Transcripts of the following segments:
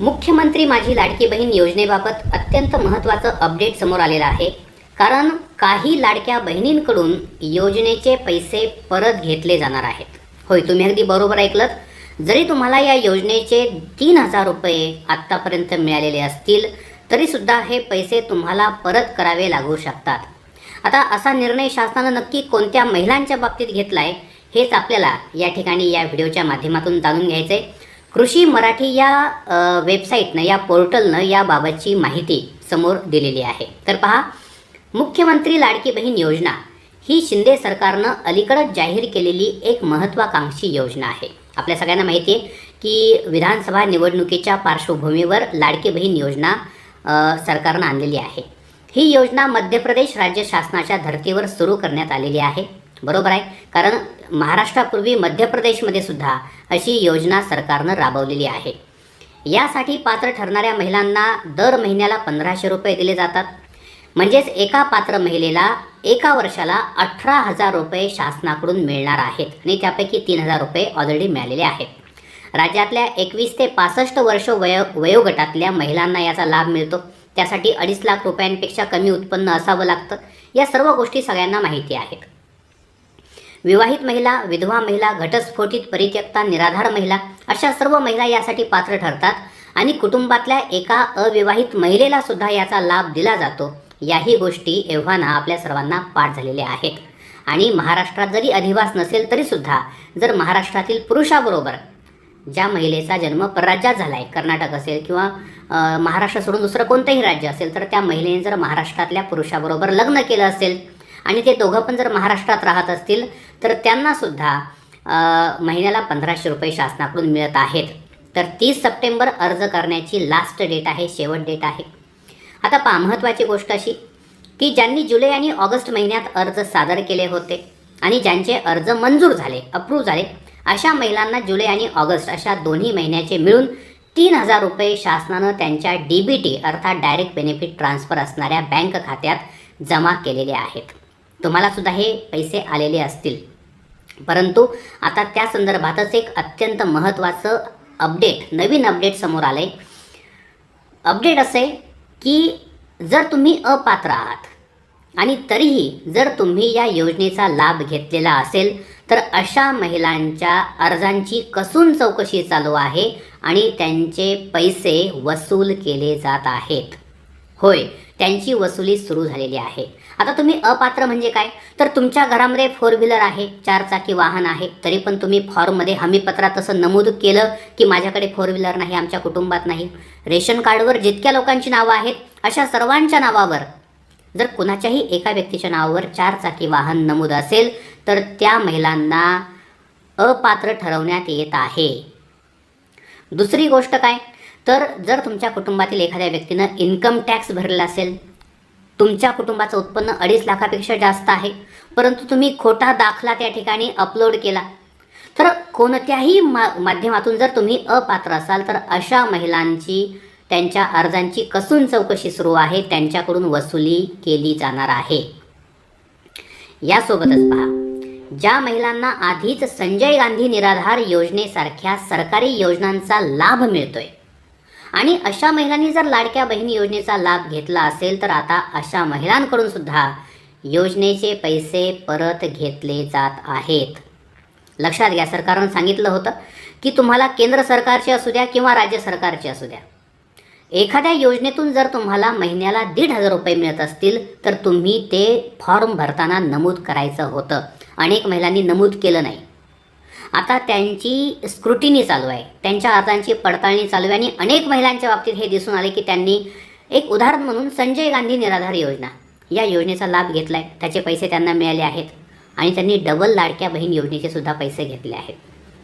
मुख्यमंत्री माझी लाडकी बहीण योजनेबाबत अत्यंत महत्त्वाचं अपडेट समोर आलेलं आहे. कारण काही लाडक्या बहिणींकडून योजनेचे पैसे परत घेतले जाणार आहेत. होय, तुम्ही अगदी बरोबर ऐकलत. जरी तुम्हाला या योजनेचे 3,000 रुपये आत्तापर्यंत मिळालेले असतील तरीसुद्धा हे पैसे तुम्हाला परत करावे लागू शकतात. आता असा निर्णय शासनानं नक्की कोणत्या महिलांच्या बाबतीत घेतला आहे हेच आपल्याला या ठिकाणी या व्हिडिओच्या माध्यमातून जाणून घ्यायचं आहे. कृषी मराठी या वेबसाईटनं, या पोर्टलनं याबाबतची माहिती समोर दिलेली आहे. तर पहा, मुख्यमंत्री लाडकी बहीण योजना ही शिंदे सरकारनं अलीकडंच जाहीर केलेली एक महत्त्वाकांक्षी योजना आहे. आपल्या सगळ्यांना माहिती आहे की विधानसभा निवडणुकीच्या पार्श्वभूमीवर लाडकी बहीण योजना सरकारनं आणलेली आहे. ही योजना मध्य प्रदेश राज्य शासनाच्या धर्तीवर सुरू करण्यात आलेली आहे. बरोबर आहे, कारण महाराष्ट्रापूर्वी मध्य प्रदेशमध्ये सुद्धा अशी योजना सरकारनं राबवलेली आहे. यासाठी पात्र ठरणाऱ्या महिलांना दर महिन्याला 1,500 रुपये दिले जातात. म्हणजेच एका पात्र महिलेला एका वर्षाला 18,000 रुपये शासनाकडून मिळणार आहेत आणि त्यापैकी 3,000 रुपये ऑलरेडी मिळालेले आहेत. राज्यातल्या 21 ते 65 वर्ष वयोगटातल्या महिलांना याचा लाभ मिळतो. त्यासाठी 2.5 लाख रुपयांपेक्षा कमी उत्पन्न असावं लागतं. या सर्व गोष्टी सगळ्यांना माहिती आहेत. विवाहित महिला, विधवा महिला, घटस्फोटित, परित्यक्ता, निराधार महिला अशा सर्व महिला यासाठी पात्र ठरतात आणि कुटुंबातल्या एका अविवाहित महिलेला सुद्धा याचा लाभ दिला जातो. याही गोष्टी एव्हाना आपल्या सर्वांना पाठ झालेल्या आहेत. आणि महाराष्ट्रात जरी अधिवास नसेल तरीसुद्धा जर महाराष्ट्रातील पुरुषाबरोबर ज्या महिलेचा जन्म परराज्यात झाला आहे, कर्नाटक असेल किंवा महाराष्ट्र सोडून दुसरं कोणतंही राज्य असेल, तर त्या महिलेने जर महाराष्ट्रातल्या पुरुषाबरोबर लग्न केलं असेल आणि ते दोघं पण जर महाराष्ट्रात राहत असतील तर त्यांनासुद्धा महिन्याला 1,500 रुपये शासनाकडून मिळत आहेत. तर 30 सप्टेंबर अर्ज करण्याची लास्ट डेट आहे, शेवट डेट आहे. आता पहा, महत्त्वाची गोष्ट अशी की ज्यांनी जुलै आणि ऑगस्ट महिन्यात अर्ज सादर केले होते आणि ज्यांचे अर्ज मंजूर झाले, अप्रूव्ह झाले, अशा महिलांना जुलै आणि ऑगस्ट अशा दोन्ही महिन्याचे मिळून 3,000 रुपये शासनानं त्यांच्या DBT अर्थात डायरेक्ट बेनिफिट ट्रान्सफर असणाऱ्या बँक खात्यात जमा केलेले आहेत. तुम्हाला सुद्धा हे पैसे आलेले असतील. परंतु आता त्या संदर्भातच एक अत्यंत महत्त्वाचं अपडेट, नवीन अपडेट समोर आलं आहे. अपडेट असं आहे की जर तुम्ही अपात्र आहात आणि तरीही जर तुम्ही या योजनेचा लाभ घेतलेला असेल तर अशा महिलांच्या अर्जांची कसून चौकशी चालू आहे आणि त्यांचे पैसे वसूल केले जात आहेत. होय, त्यांची वसुली सुरू झालेली आहे. आता तुम्ही अपात्र म्हणजे काय, तर तुमच्या घरामध्ये 4 व्हीलर आहे, 4 चाकी वाहन आहे, तरी पण तुम्ही फॉर्ममध्ये हमीपत्रात असं नमूद केलं की माझ्याकडे 4 व्हीलर नाही, आमच्या कुटुंबात नाही. रेशन कार्डवर जितक्या लोकांची नावं आहेत अशा सर्वांच्या नावावर जर कुणाच्याही एका व्यक्तीच्या नावावर 4 चाकी वाहन नमूद असेल तर त्या महिलांना अपात्र ठरवण्यात येत आहे. दुसरी गोष्ट काय, तर जर तुमच्या कुटुंबातील एखाद्या व्यक्तीनं इन्कम टॅक्स भरलेला असेल, तुमच्या कुटुंबाचं उत्पन्न 2.5 लाखापेक्षा जास्त आहे, परंतु तुम्ही खोटा दाखला त्या ठिकाणी अपलोड केला, तर कोणत्याही माध्यमातून जर तुम्ही अपात्र असाल तर अशा महिलांची, त्यांच्या अर्जांची कसून चौकशी सुरू आहे, त्यांच्याकडून वसुली केली जाणार आहे. यासोबतच पहा, ज्या महिलांना आधीच संजय गांधी निराधार योजनेसारख्या सरकारी योजनांचा लाभ मिळतोय आणि अशा महिलांनी जर लाडक्या बहीण योजनेचा लाभ घेतला असेल तर आता अशा महिलांकडून सुद्धा योजनेचे पैसे परत घेतले जात आहेत. लक्षात घ्या, सरकारनं सांगितलं होतं की तुम्हाला केंद्र सरकारचे असू द्या किंवा राज्य सरकारचे असू द्या, एखाद्या योजनेतून जर तुम्हाला महिन्याला 1,500 रुपये मिळत असतील तर तुम्ही ते फॉर्म भरताना नमूद करायचं होतं. अनेक महिलांनी नमूद केलं नाही. आता त्यांची स्क्रुटिनी चालू आहे, त्यांच्या अर्जांची पडताळणी चालू आहे आणि अनेक महिलांच्या बाबतीत हे दिसून आले की त्यांनी, एक उदाहरण म्हणून संजय गांधी निराधार योजना या योजनेचा लाभ घेतला आहे, त्याचे पैसे त्यांना मिळाले आहेत आणि त्यांनी डबल लाडक्या बहीण योजनेचे सुद्धा पैसे घेतले आहेत.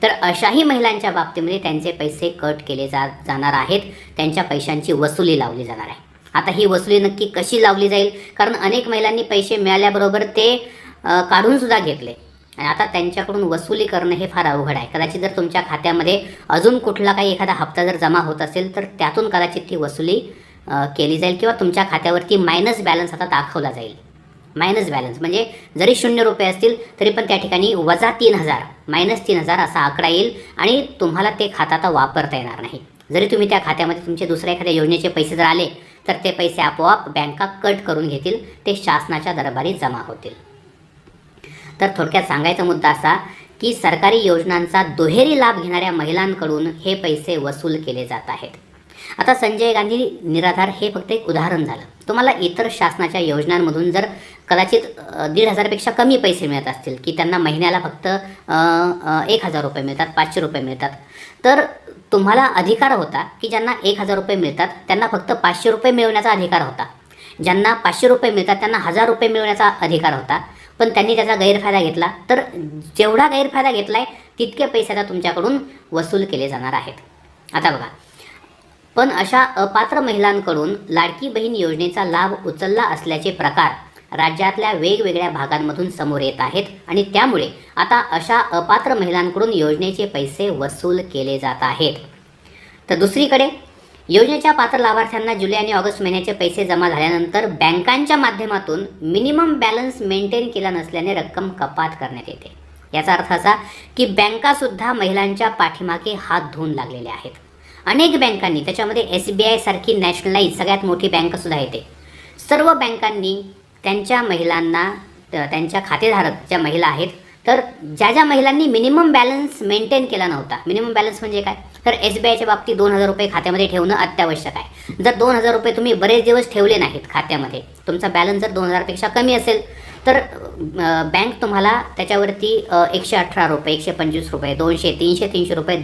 तर अशाही महिलांच्या बाबतीमध्ये त्यांचे पैसे कट केले जाणार आहेत, त्यांच्या पैशांची वसुली लावली जाणार आहे. आता ही वसुली नक्की कशी लावली जाईल, कारण अनेक महिलांनी पैसे मिळाल्याबरोबर ते काढूनसुद्धा घेतले आणि आता त्यांच्याकडून वसुली करणं हे फार अवघड आहे. कदाचित जर तुमच्या खात्यामध्ये अजून कुठला काही एखादा हप्ता जर जमा होत असेल तर त्यातून कदाचित ती वसुली केली जाईल किंवा तुमच्या खात्यावरती मायनस बॅलन्स आता दाखवला जाईल. मायनस बॅलन्स म्हणजे जरी 0 रुपये असतील तरी पण त्या ठिकाणी -3,000 -3,000 असा आकडा येईल आणि तुम्हाला ते खातं आता वापरता येणार नाही. जरी तुम्ही त्या खात्यामध्ये तुमचे दुसऱ्या एखाद्या योजनेचे पैसे जर आले तर ते पैसे आपोआप बँका कट करून घेतील, ते शासनाच्या दरबारी जमा होतील. तर थोडक्यात सांगायचा मुद्दा असा की सरकारी योजनांचा दुहेरी लाभ घेणाऱ्या महिलांकडून हे पैसे वसूल केले जात आहेत. आता संजय गांधी निराधार हे फक्त एक उदाहरण झालं. तुम्हाला इतर शासनाच्या योजनांमधून जर कदाचित 1,500पेक्षा कमी पैसे मिळत असतील, की त्यांना महिन्याला फक्त 1,000 रुपये मिळतात, 500 रुपये मिळतात, तर तुम्हाला अधिकार होता की ज्यांना 1,000 रुपये मिळतात त्यांना फक्त 500 रुपये मिळवण्याचा अधिकार होता. ज्यांना 500 रुपये मिळतात त्यांना 1,000 रुपये मिळवण्याचा अधिकार होता. पण त्यांनी त्याचा गैरफायदा घेतला, तर जेवढा गैरफायदा घेतला आहे तितके पैसे आता तुमच्याकडून वसूल केले जाणार आहेत. आता बघा, पण अशा अपात्र महिलांकडून लाडकी बहीण योजनेचा लाभ उचलला असल्याचे प्रकार राज्यातल्या वेगवेगळ्या भागांमधून समोर येत आहेत आणि त्यामुळे आता अशा अपात्र महिलांकडून योजनेचे पैसे वसूल केले जात आहेत. तर दुसरीकडे योजनेच्या पात्र लाभार्थ्यांना जुलै आणि ऑगस्ट महिन्याचे पैसे जमा झाल्यानंतर बँकांच्या माध्यमातून मिनिमम बॅलन्स मेंटेन केला नसल्याने रक्कम कपात करण्यात येते. याचा अर्थ असा की बँकासुद्धा महिलांच्या पाठीमागे हात धुवून लागलेल्या आहेत. अनेक बँकांनी, त्याच्यामध्ये SBI सारखी नॅशनलाइज सगळ्यात मोठी बँकसुद्धा येते, सर्व बँकांनी त्यांच्या महिलांना, त्यांच्या खातेधारक ज्या महिला आहेत, तर ज्या महिलांनी मिनिमम बॅलन्स मेंटेन केला नव्हता, मिनिमम बॅलन्स म्हणजे काय, तर SBIच्या बाबतीत 2,000 रुपये खात्यामध्ये ठेवणं अत्यावश्यक आहे. जर 2,000 रुपये तुम्ही बरेच दिवस ठेवले नाहीत खात्यामध्ये, तुमचा बॅलन्स जर 2,000पेक्षा कमी असेल, तर बँक तुम्हाला त्याच्यावरती 118 रुपये, 125 रुपये, 200, 300, 300 रुपये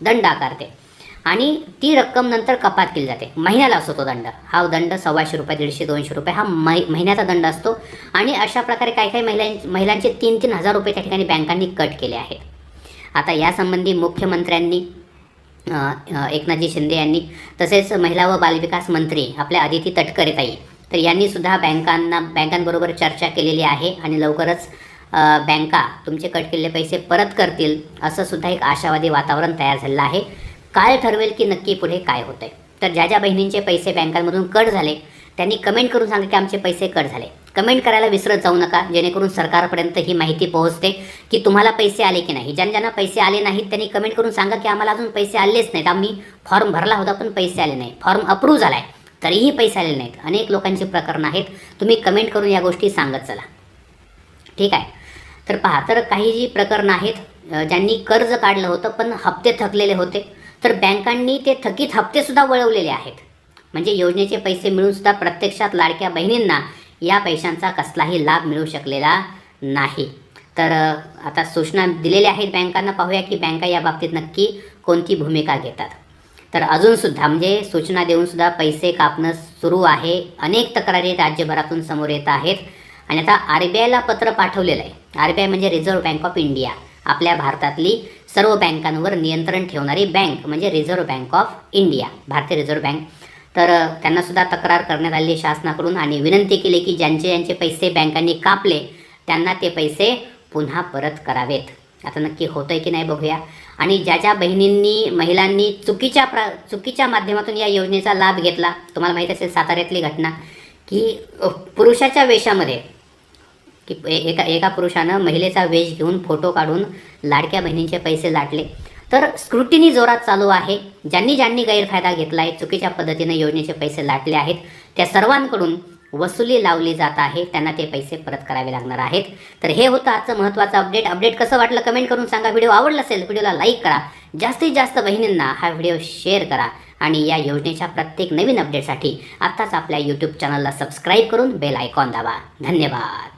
दंड आकारते आणि ती रक्कम नंतर कपात केली जाते. महिन्याला असतो तो दंड. हा दंड 125 रुपये, 150, 200 रुपये हा महिन्याचा दंड असतो. आणि अशा प्रकारे काही महिलांचे 3-3 हजार रुपये त्या ठिकाणी बँकांनी कट केले आहेत. आता यासंबंधी मुख्यमंत्र्यांनी एकनाथजी शिंदे यांनी, तसेच महिला व बालविकास मंत्री आपल्या अदिती तटकरे ताई, तर यांनी सुद्धा बँकांबरोबर चर्चा केलेली आहे आणि लवकरच बँका तुमचे कट केलेले पैसे परत करतील असं सुद्धा एक आशावादी वातावरण तयार झालेलं आहे. काळ ठरवेल की नक्की पुढे काय होतंय. तर ज्या बहिणींचे पैसे बँकांमधून कट झाले त्यांनी कमेंट करून सांगा की आमचे पैसे कट झाले. कमेंट करायला विसरत जाऊ नका, जेणेकरून सरकारपर्यंत ही माहिती पोहोचते की तुम्हाला पैसे आले की नाही. ज्यांना पैसे आले नाहीत त्यांनी कमेंट करून सांगा की आम्हाला अजून पैसे आलेच नाहीत, आम्ही फॉर्म भरला होता पण पैसे आले नाही, फॉर्म अप्रूव्ह झाला आहे तरीही पैसे आलेले नाहीत. अनेक लोकांची प्रकरणं आहेत, तुम्ही कमेंट करून या गोष्टी सांगत चला. ठीक आहे. तर पहा, तर काही जी प्रकरणं आहेत ज्यांनी कर्ज काढलं होतं पण हप्ते थकलेले होते, तर बँकांनी ते थकीत हप्तेसुद्धा वळवलेले आहेत. म्हणजे योजनेचे पैसे मिळूनसुद्धा प्रत्यक्षात लाडक्या बहिणींना या पैशांचा कसलाही लाभ मिळू शकलेला नाही. तर आता सूचना दिलेल्या आहेत बँकांना. पाहूया की बँका या बाबतीत नक्की कोणती भूमिका घेतात. तर अजूनसुद्धा म्हणजे सूचना देऊनसुद्धा पैसे कापणं सुरू आहे. अनेक तक्रारी राज्यभरातून समोर येत आहेत आणि आता RBIला पत्र पाठवलेलं आहे. RBI म्हणजे रिझर्व्ह बँक ऑफ इंडिया, आपल्या भारतातली सर्व बँकांवर नियंत्रण ठेवणारी बँक म्हणजे रिझर्व्ह बँक ऑफ इंडिया, भारतीय रिझर्व्ह बँक. तर त्यांनासुद्धा तक्रार करण्यात आली शासनाकडून आणि विनंती केली की ज्यांचे पैसे बँकांनी कापले त्यांना ते पैसे पुन्हा परत करावेत. आता नक्की होतंय की नाही बघूया. आणि ज्या महिलांनी चुकीच्या माध्यमातून या योजनेचा लाभ घेतला, तुम्हाला माहीत असेल साताऱ्यातली घटना की पुरुषाच्या वेशामध्ये की एका पुरुषानं महिलेचा वेश घेऊन फोटो काढून लाडक्या बहिणींचे पैसे लाटले. तर स्क्रुटिनी जोरात चालू आहे. ज्यांनी गैरफायदा घेतला आहे, चुकीच्या पद्धतीने योजनेचे पैसे लाटले आहेत, त्या सर्वांकडून वसुली लावली जात आहे. त्यांना ते पैसे परत करावे लागणार आहेत. तर हे होतं आजचं महत्त्वाचं अपडेट कसं वाटलं कमेंट करून सांगा. व्हिडिओ आवडला असेल व्हिडिओला लाईक करा, जास्तीत जास्त बहिणींना हा व्हिडिओ शेअर करा आणि या योजनेच्या प्रत्येक नवीन अपडेटसाठी आत्ताच आपल्या YouTube चॅनलला सबस्क्राईब करून बेल आयकॉन दाबा. धन्यवाद.